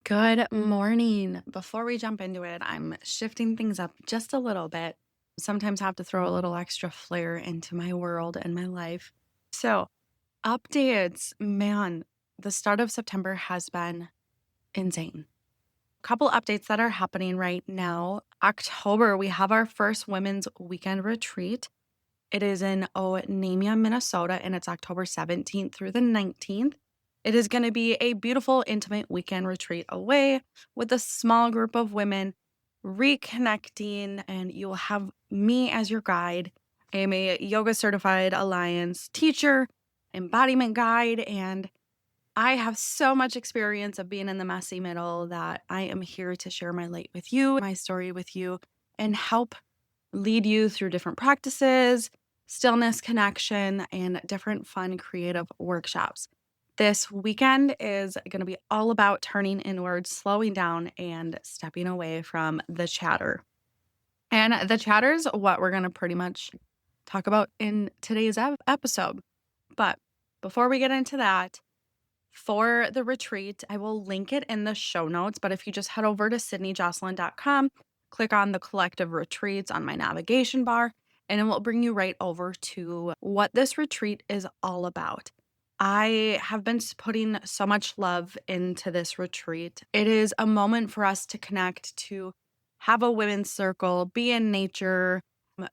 Good morning. Before we jump into it, I'm shifting things up just a little bit. Sometimes I have to throw a little extra flair into my world and my life. So, updates, man, the start of September has been insane. Couple updates that are happening right now. October, we have our first women's weekend retreat. It is in Onamia, Minnesota, and it's October 17th through the 19th. It is going to be a beautiful, intimate weekend retreat away with a small group of women reconnecting, and you will have me as your guide. I am a yoga certified alliance teacher, embodiment guide, and I have so much experience of being in the messy middle that I am here to share my light with you, my story with you, and help lead you through different practices, stillness, connection, and different fun creative workshops. This weekend is going to be all about turning inward, slowing down, and stepping away from the chatter. And the chatter is what we're going to pretty much talk about in today's episode. But before we get into that, for the retreat, I will link it in the show notes. But if you just head over to sydneyjocelyn.com, click on the collective retreats on my navigation bar, and it will bring you right over to what this retreat is all about. I have been putting so much love into this retreat. It is a moment for us to connect, to have a women's circle, be in nature,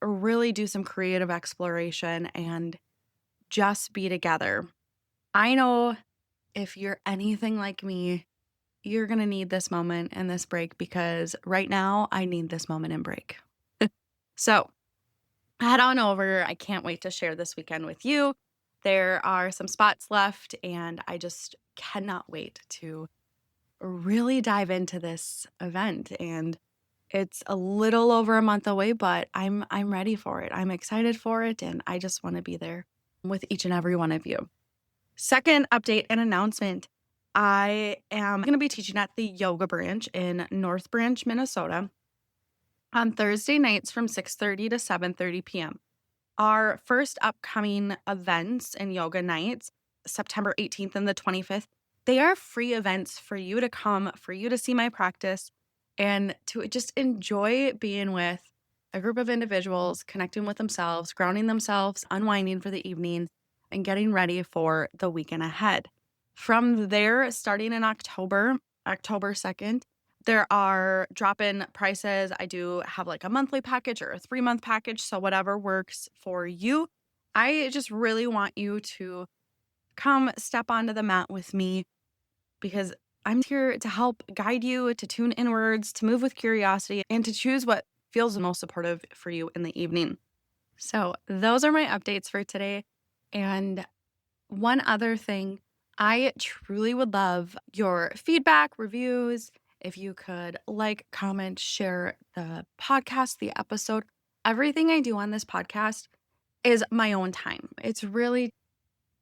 really do some creative exploration, and just be together. I know if you're anything like me, you're going to need this moment and this break because right now I need this moment and break. So head on over. I can't wait to share this weekend with you. There are some spots left, and I just cannot wait to really dive into this event. And it's a little over a month away, but I'm ready for it. I'm excited for it, and I just want to be there with each and every one of you. Second update and announcement. I am going to be teaching at the Yoga Branch in North Branch, Minnesota on Thursday nights from 6:30 to 7:30 p.m. Our first upcoming events and yoga nights, September 18th and the 25th, they are free events for you to come, for you to see my practice, and to just enjoy being with a group of individuals, connecting with themselves, grounding themselves, unwinding for the evening, and getting ready for the weekend ahead. From there, starting in October 2nd, there are drop-in prices. I do have like a monthly package or a 3-month package, so whatever works for you. I just really want you to come step onto the mat with me because I'm here to help guide you, to tune inwards, to move with curiosity, and to choose what feels the most supportive for you in the evening. So those are my updates for today. And one other thing, I truly would love your feedback, reviews. If you could like, comment, share the podcast, the episode. Everything I do on this podcast is my own time. It's really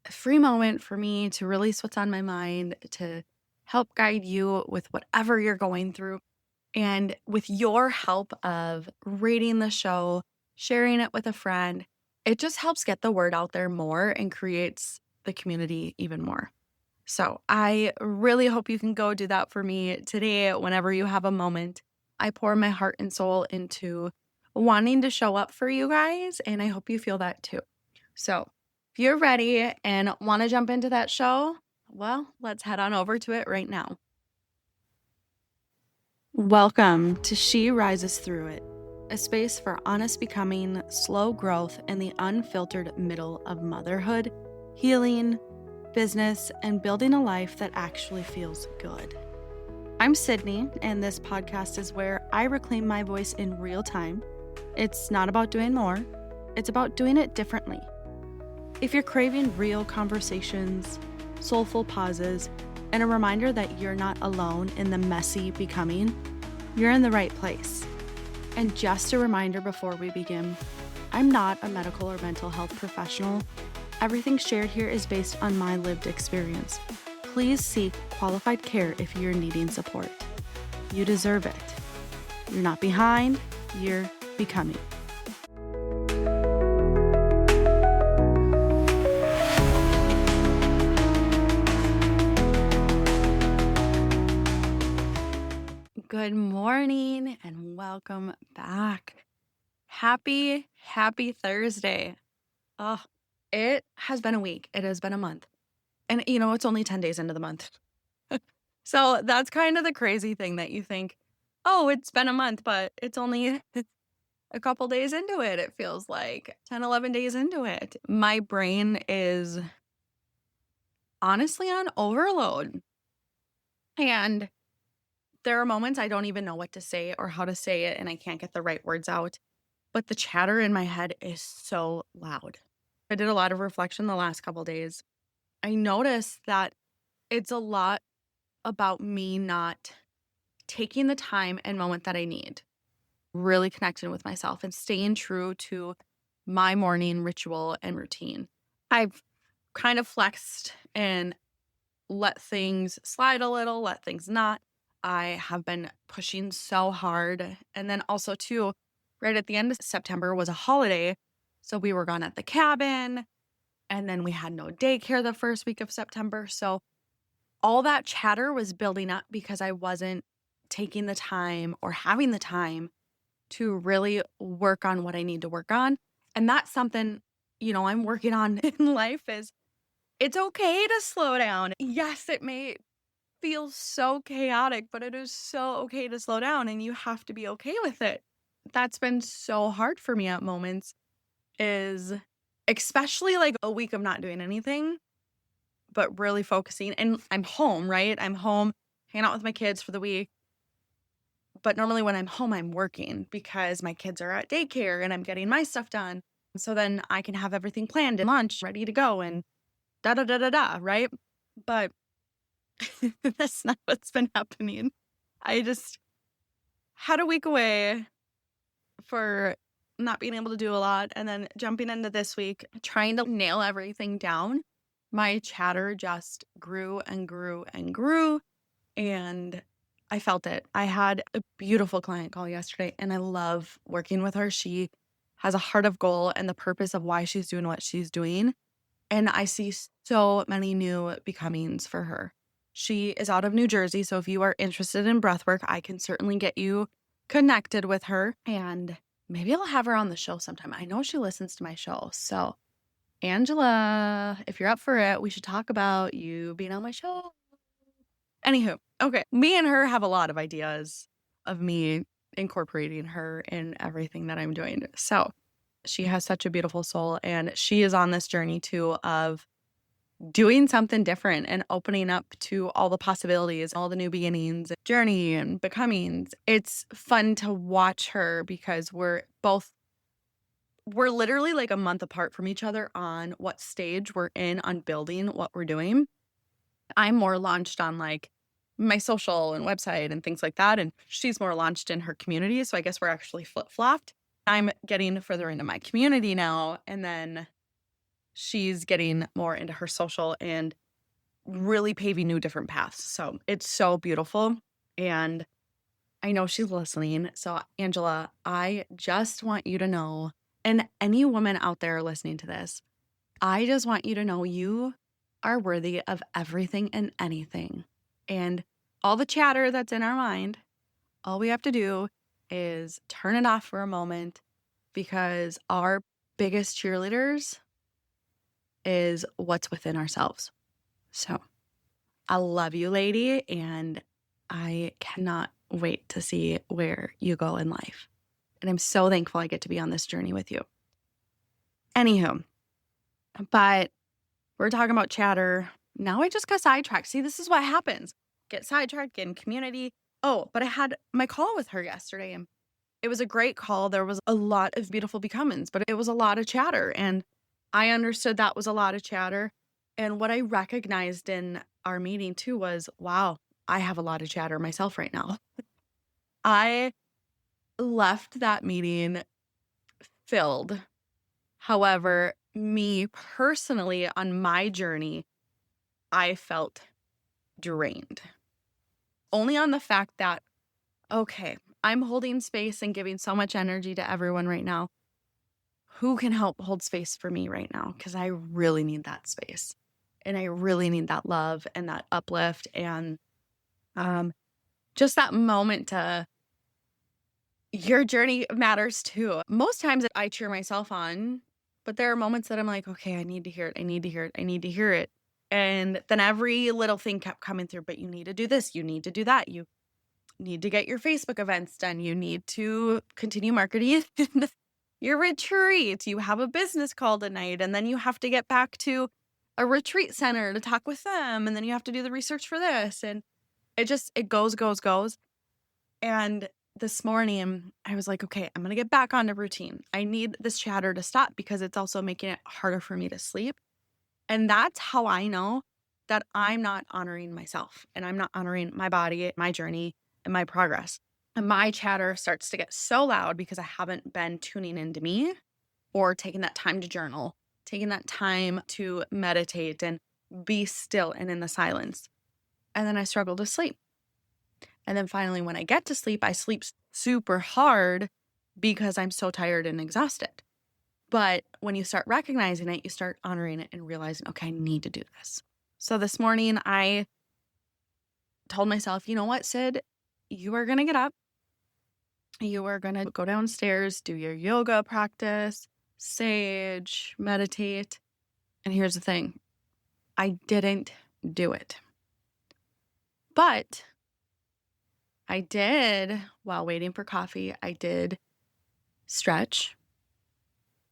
a free moment for me to release what's on my mind, to help guide you with whatever you're going through. And with your help of rating the show, sharing it with a friend, it just helps get the word out there more and creates the community even more. So I really hope you can go do that for me today whenever you have a moment. I pour my heart and soul into wanting to show up for you guys, and I hope you feel that too. So if you're ready and want to jump into that show, well, let's head on over to it right now. Welcome to She Rises Through It, a space for honest becoming, slow growth, and the unfiltered middle of motherhood, healing, business, and building a life that actually feels good. I'm Sydney, and this podcast is where I reclaim my voice in real time. It's not about doing more, it's about doing it differently. If you're craving real conversations, soulful pauses, and a reminder that you're not alone in the messy becoming, you're in the right place. And just a reminder before we begin, I'm not a medical or mental health professional. Everything shared here is based on my lived experience. Please seek qualified care if you're needing support. You deserve it. You're not behind, you're becoming. Good morning and welcome back. Happy Thursday. Oh, it has been a week. It has been a month. And it's only 10 days into the month. So that's kind of the crazy thing that you think, oh, it's been a month, but it's only a couple days into it. It feels like 10, 11 days into it. My brain is honestly on overload. And there are moments I don't even know what to say or how to say it, and I can't get the right words out. But the chatter in my head is so loud. I did a lot of reflection the last couple days. I noticed that it's a lot about me not taking the time and moment that I need, really connecting with myself and staying true to my morning ritual and routine. I've kind of flexed and let things slide a little, let things not. I have been pushing so hard. And then also, too, right at the end of September was a holiday. So we were gone at the cabin. And then we had no daycare the first week of September. So all that chatter was building up because I wasn't taking the time or having the time to really work on what I need to work on. And that's something, I'm working on in life is it's okay to slow down. Yes, it may feel so chaotic, but it is so okay to slow down and you have to be okay with it. That's been so hard for me at moments is especially like a week of not doing anything, but really focusing. And I'm home, right? I'm home hanging out with my kids for the week. But normally when I'm home, I'm working because my kids are at daycare and I'm getting my stuff done. So then I can have everything planned and lunch ready to go and da da da da da, right? But that's not what's been happening. I just had a week away for not being able to do a lot. And then jumping into this week, trying to nail everything down, my chatter just grew and grew and grew. And I felt it. I had a beautiful client call yesterday, and I love working with her. She has a heart of gold and the purpose of why she's doing what she's doing. And I see so many new becomings for her. She is out of New Jersey. So if you are interested in breathwork, I can certainly get you connected with her. And maybe I'll have her on the show sometime. I know she listens to my show. So, Angela, if you're up for it, we should talk about you being on my show. Anywho, okay. Me and her have a lot of ideas of me incorporating her in everything that I'm doing. So, she has such a beautiful soul, and she is on this journey too of doing something different and opening up to all the possibilities, all the new beginnings, journey and becomings. It's fun to watch her because we're literally like a month apart from each other on what stage we're in on building what we're doing. I'm more launched on like my social and website and things like that. And she's more launched in her community. So I guess we're actually flip-flopped. I'm getting further into my community now. And then she's getting more into her social and really paving new different paths. So it's so beautiful. And I know she's listening. So, Angela, I just want you to know, and any woman out there listening to this, I just want you to know you are worthy of everything and anything. And all the chatter that's in our mind, all we have to do is turn it off for a moment because our biggest cheerleaders is what's within ourselves. So I love you, lady, and I cannot wait to see where you go in life. And I'm so thankful I get to be on this journey with you. Anywho, but we're talking about chatter. Now I just got sidetracked. See, this is what happens. Get sidetracked, get in community. Oh, but I had my call with her yesterday, and it was a great call. There was a lot of beautiful becomings, but it was a lot of chatter. And I understood that was a lot of chatter. And what I recognized in our meeting too was, wow, I have a lot of chatter myself right now. I left that meeting filled. However, me personally on my journey, I felt drained. Only on the fact that, okay, I'm holding space and giving so much energy to everyone right now. Who can help hold space for me right now? Because I really need that space. And I really need that love and that uplift. And just that moment to your journey matters too. Most times I cheer myself on, but there are moments that I'm like, okay, I need to hear it. I need to hear it. I need to hear it. And then every little thing kept coming through, but you need to do this. You need to do that. You need to get your Facebook events done. You need to continue marketing your retreat. You have a business call tonight, and then you have to get back to a retreat center to talk with them. And then you have to do the research for this. And it goes, goes, goes. And this morning I was like, okay, I'm going to get back on the routine. I need this chatter to stop because it's also making it harder for me to sleep. And that's how I know that I'm not honoring myself and I'm not honoring my body, my journey, and my progress. And my chatter starts to get so loud because I haven't been tuning into me or taking that time to journal, taking that time to meditate and be still and in the silence. And then I struggle to sleep. And then finally, when I get to sleep, I sleep super hard because I'm so tired and exhausted. But when you start recognizing it, you start honoring it and realizing, okay, I need to do this. So this morning I told myself, you know what, Sid, you are going to get up. You are going to go downstairs, do your yoga practice, sage, meditate. And here's the thing, I didn't do it. But I did, while waiting for coffee, I did stretch.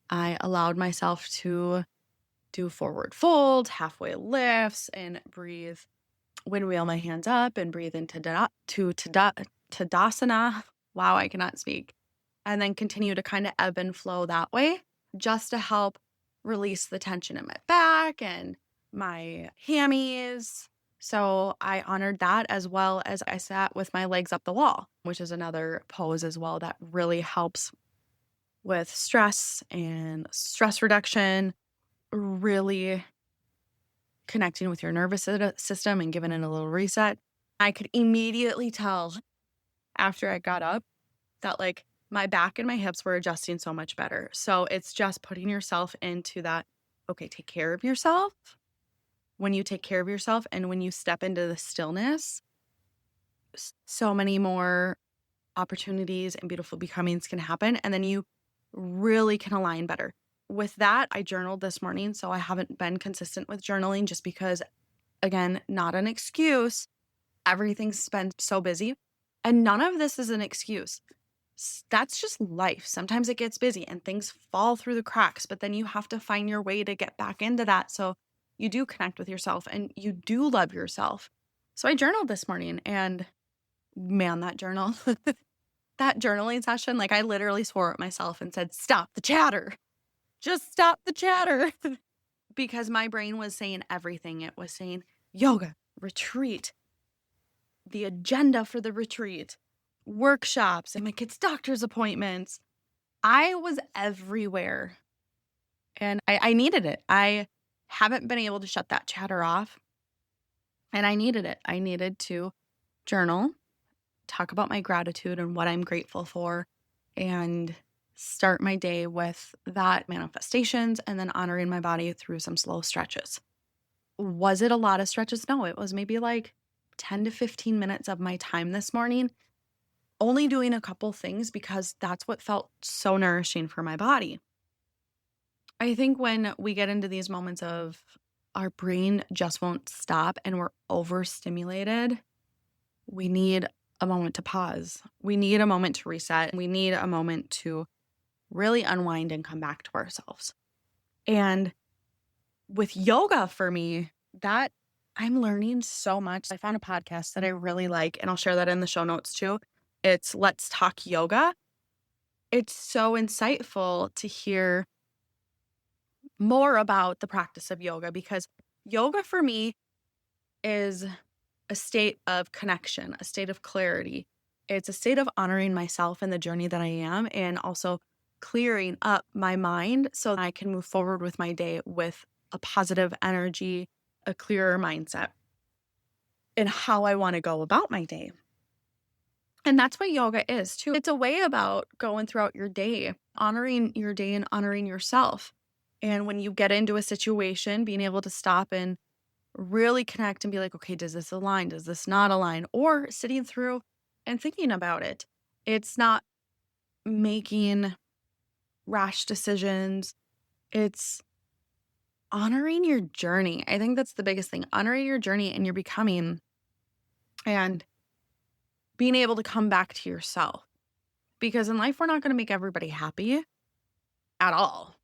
I allowed myself to do forward fold, halfway lifts, and breathe. Windwheel my hands up and breathe into Tadasana. Wow, I cannot speak. And then continue to kind of ebb and flow that way just to help release the tension in my back and my hammies. So I honored that, as well as I sat with my legs up the wall, which is another pose as well that really helps with stress and stress reduction, really connecting with your nervous system and giving it a little reset. I could immediately tell after I got up that like my back and my hips were adjusting so much better. So it's just putting yourself into that, okay, take care of yourself. When you take care of yourself and when you step into the stillness, so many more opportunities and beautiful becomings can happen. And then you really can align better. With that, I journaled this morning. So I haven't been consistent with journaling just because, again, not an excuse. Everything's been so busy. And none of this is an excuse. That's just life. Sometimes it gets busy and things fall through the cracks, but then you have to find your way to get back into that. So you do connect with yourself and you do love yourself. So I journaled this morning, and man, that journal, that journaling session, like I literally swore at myself and said, stop the chatter. Just stop the chatter. Because my brain was saying everything. It was saying yoga, retreat, the agenda for the retreat, workshops, and my kids' doctor's appointments. I was everywhere and I needed it. I haven't been able to shut that chatter off, and I needed it. I needed to journal, talk about my gratitude and what I'm grateful for, and start my day with that manifestations and then honoring my body through some slow stretches. Was it a lot of stretches? No, it was maybe like 10 to 15 minutes of my time this morning, only doing a couple things because that's what felt so nourishing for my body. I think when we get into these moments of our brain just won't stop and we're overstimulated, we need a moment to pause. We need a moment to reset. We need a moment to really unwind and come back to ourselves. And with yoga for me, that I'm learning so much. I found a podcast that I really like, and I'll share that in the show notes too. It's Let's Talk Yoga. It's so insightful to hear more about the practice of yoga, because yoga for me is a state of connection, a state of clarity. It's a state of honoring myself and the journey that I am, and also clearing up my mind so that I can move forward with my day with a positive energy, a clearer mindset, and how I want to go about my day. And that's what yoga is too. It's a way about going throughout your day, honoring your day and honoring yourself. And when you get into a situation, being able to stop and really connect and be like, okay, does this align? Does this not align? Or sitting through and thinking about it. It's not making rash decisions. It's honoring your journey. I think that's the biggest thing. Honoring your journey and your becoming and being able to come back to yourself. Because in life, we're not going to make everybody happy at all.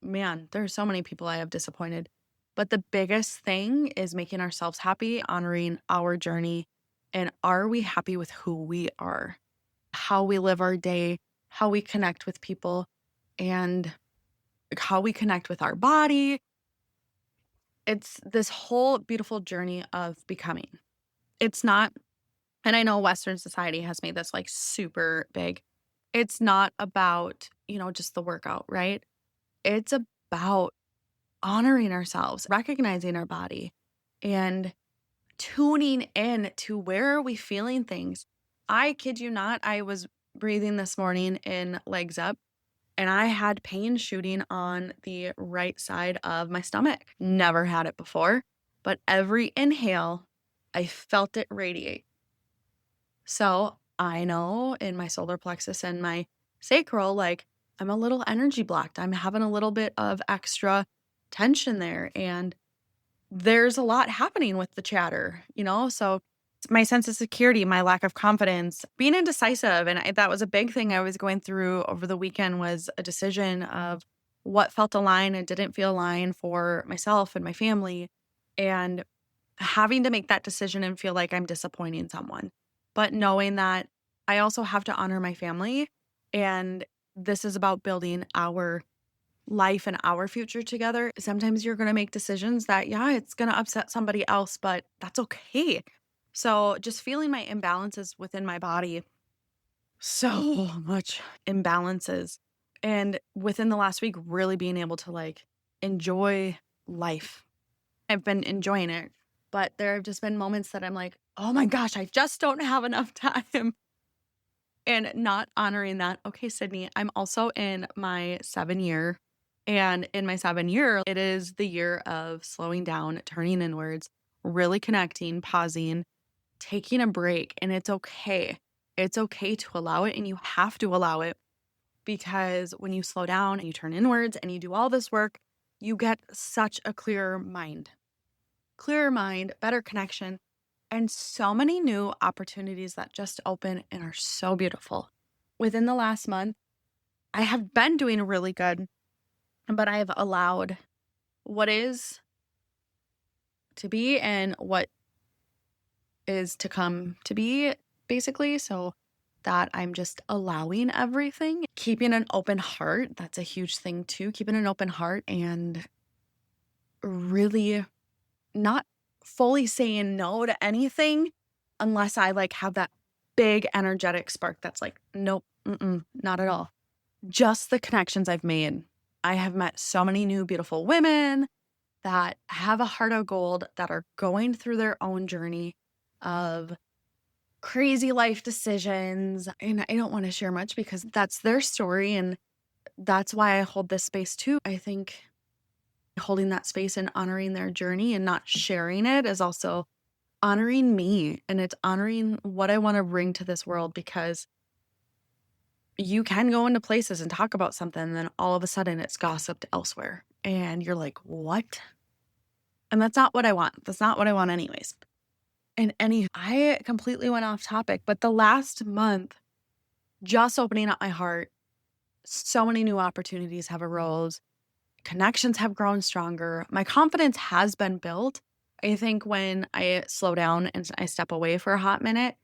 Man, there are so many people I have disappointed. But the biggest thing is making ourselves happy, honoring our journey. And are we happy with who we are, how we live our day, how we connect with people, and how we connect with our body? It's this whole beautiful journey of becoming. It's not, and I know Western society has made this like super big. It's not about, just the workout, right? It's about honoring ourselves, recognizing our body, and tuning in to where are we feeling things. I kid you not, I was breathing this morning in legs up and I had pain shooting on the right side of my stomach. Never had it before, but every inhale, I felt it radiate. So I know in my solar plexus and my sacral, like I'm a little energy blocked. I'm having a little bit of extra tension there. And there's a lot happening with the chatter, So my sense of security, my lack of confidence, being indecisive. And that was a big thing I was going through over the weekend was a decision of what felt aligned and didn't feel aligned for myself and my family. And having to make that decision and feel like I'm disappointing someone, but knowing that I also have to honor my family. And this is about building our life and our future together. Sometimes you're going to make decisions that, yeah, it's going to upset somebody else, but that's okay. So just feeling my imbalances within my body, so much imbalances. And within the last week, really being able to like enjoy life. I've been enjoying it, but there have just been moments that I'm like, oh my gosh, I just don't have enough time. And not honoring that. Okay, Sydney, I'm also in my 7 year. And in my 7 year, it is the year of slowing down, turning inwards, really connecting, pausing, taking a break. And it's okay. It's okay to allow it. And you have to allow it because when you slow down and you turn inwards and you do all this work, you get such a clearer mind, better connection, and so many new opportunities that just open and are so beautiful. Within the last month, I have been doing really good, but I have allowed what is to be and what is to come to be, basically. So that I'm just allowing everything, keeping an open heart. That's a huge thing too, keeping an open heart and really not fully saying no to anything unless I like have that big energetic spark that's like, nope, not at all. Just the connections I've made. I have met so many new beautiful women that have a heart of gold that are going through their own journey of crazy life decisions. And I don't want to share much because that's their story. And that's why I hold this space too. I think holding that space and honoring their journey and not sharing it is also honoring me, and it's honoring what I want to bring to this world, because you can go into places and talk about something and then all of a sudden it's gossiped elsewhere and you're like, what? And that's not what I want. That's not what I want anyways. And I completely went off topic, but the last month, just opening up my heart, so many new opportunities have arose. Connections have grown stronger. My confidence has been built. I think when I slow down and I step away for a hot minute,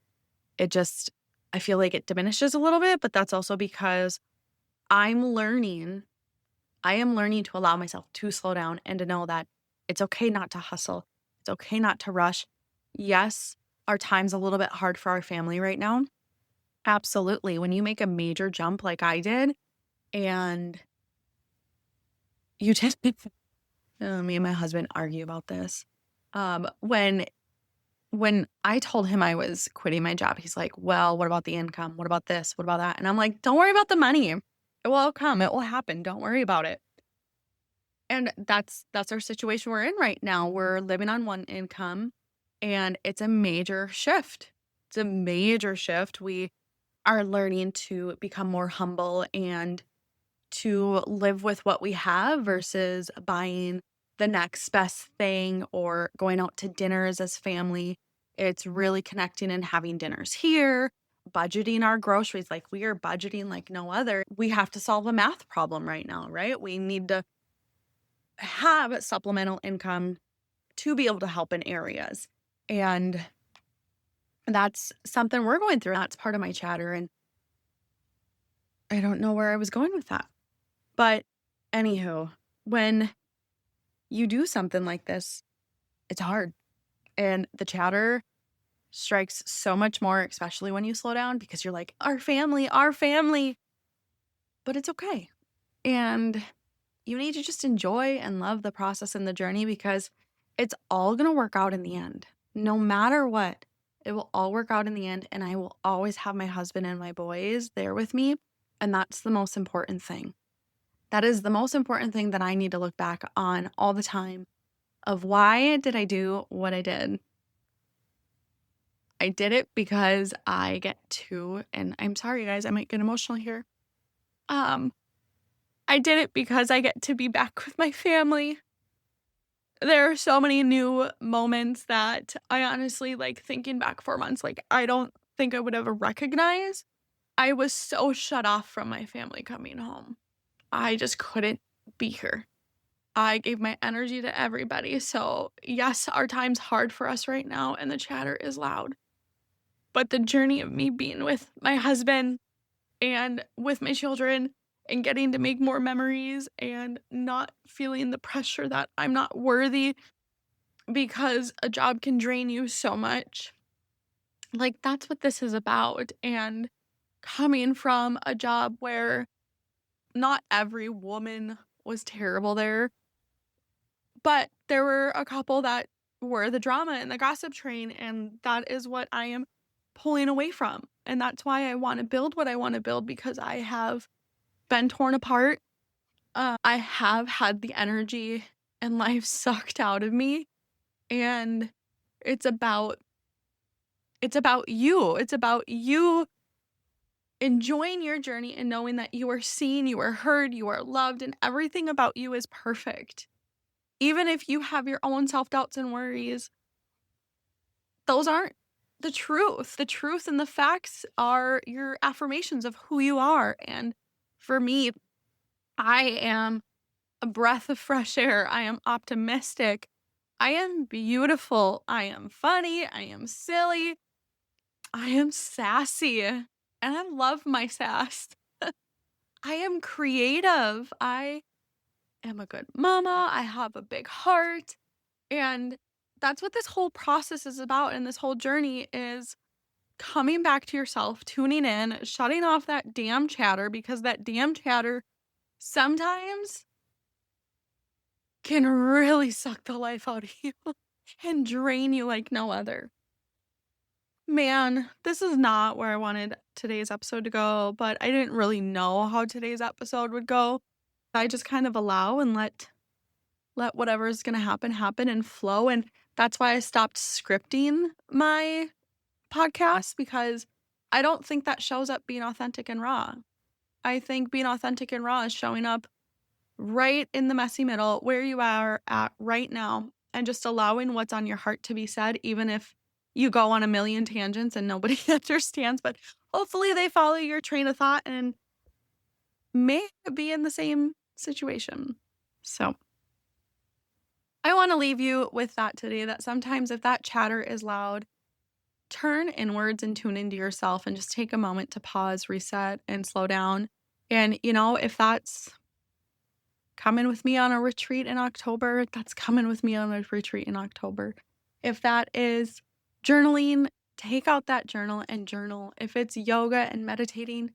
I feel like it diminishes a little bit, but that's also because I am learning to allow myself to slow down and to know that it's okay not to hustle. It's okay not to rush. Yes, our time's a little bit hard for our family right now. Absolutely. When you make a major jump like I did, and you just, me and my husband argue about this. When I told him I was quitting my job, he's like, well, what about the income? What about this? What about that? And I'm like, don't worry about the money. It will come. It will happen. Don't worry about it. And that's our situation we're in right now. We're living on one income and it's a major shift. It's a major shift. We are learning to become more humble and to live with what we have versus buying the next best thing or going out to dinners as family. It's really connecting and having dinners here, budgeting our groceries. Like, we are budgeting like no other. We have to solve a math problem right now, right? We need to have supplemental income to be able to help in areas. And that's something we're going through. That's part of my chatter. And I don't know where I was going with that. But anywho, when you do something like this, it's hard. And the chatter strikes so much more, especially when you slow down, because you're like, our family, our family. But it's okay. And you need to just enjoy and love the process and the journey, because it's all going to work out in the end. No matter what, it will all work out in the end. And I will always have my husband and my boys there with me. And that's the most important thing. That is the most important thing that I need to look back on all the time, of why did I do what I did? I did it because I get to, and I'm sorry guys, I might get emotional here. I did it because I get to be back with my family. There are so many new moments that I honestly, like, thinking back 4 months, like, I don't think I would ever recognize. I was so shut off from my family coming home. I just couldn't be here. I gave my energy to everybody. So yes, our time's hard for us right now and the chatter is loud. But the journey of me being with my husband and with my children and getting to make more memories and not feeling the pressure that I'm not worthy because a job can drain you so much. Like, that's what this is about. And coming from a job where not every woman was terrible there, but there were a couple that were the drama and the gossip train, and that is what I am pulling away from. And that's why I want to build what I want to build, because I have been torn apart. I have had the energy and life sucked out of me. And it's about you. It's about you enjoying your journey and knowing that you are seen, you are heard, you are loved, and everything about you is perfect. Even if you have your own self-doubts and worries, those aren't the truth. The truth and the facts are your affirmations of who you are. And for me, I am a breath of fresh air. I am optimistic. I am beautiful. I am funny. I am silly. I am sassy. And I love my sass. I am creative. I am a good mama. I have a big heart. And that's what this whole process is about. And this whole journey is coming back to yourself, tuning in, shutting off that damn chatter, because that damn chatter sometimes can really suck the life out of you and drain you like no other. Man, this is not where I wanted today's episode to go, but I didn't really know how today's episode would go. I just kind of allow and let whatever is going to happen and flow. And that's why I stopped scripting my podcast, because I don't think that shows up being authentic and raw. I think being authentic and raw is showing up right in the messy middle where you are at right now and just allowing what's on your heart to be said, even if you go on a million tangents and nobody understands. But hopefully they follow your train of thought and may be in the same situation. So I want to leave you with that today, that sometimes if that chatter is loud, turn inwards and tune into yourself and just take a moment to pause, reset, and slow down. And, if that's coming with me on a retreat in October, that's coming with me on a retreat in October. If that is journaling, take out that journal and journal. If it's yoga and meditating,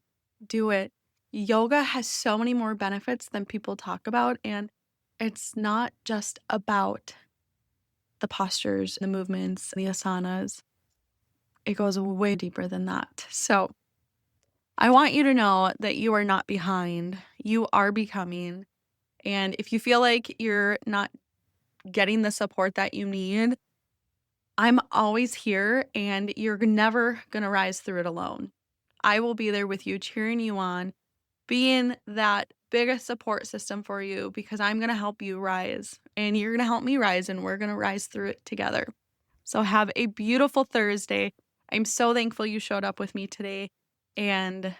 do it. Yoga has so many more benefits than people talk about, and it's not just about the postures, the movements, the asanas. It goes way deeper than that. So I want you to know that you are not behind. You are becoming. And if you feel like you're not getting the support that you need, I'm always here, and you're never going to rise through it alone. I will be there with you, cheering you on, being that biggest support system for you because I'm going to help you rise and you're going to help me rise and we're going to rise through it together. So have a beautiful Thursday. I'm so thankful you showed up with me today, and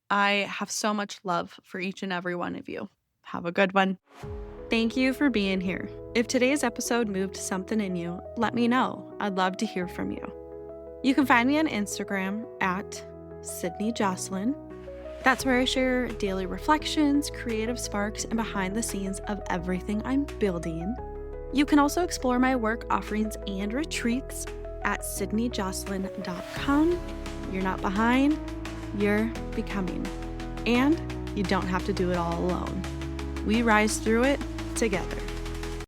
I have so much love for each and every one of you. Have a good one. Thank you for being here. If today's episode moved something in you, let me know. I'd love to hear from you. You can find me on Instagram at Sydney Jocelyn. That's where I share daily reflections, creative sparks, and behind the scenes of everything I'm building. You can also explore my work offerings and retreats at sydneyjocelyn.com. You're not behind, you're becoming. And you don't have to do it all alone. We rise through it together.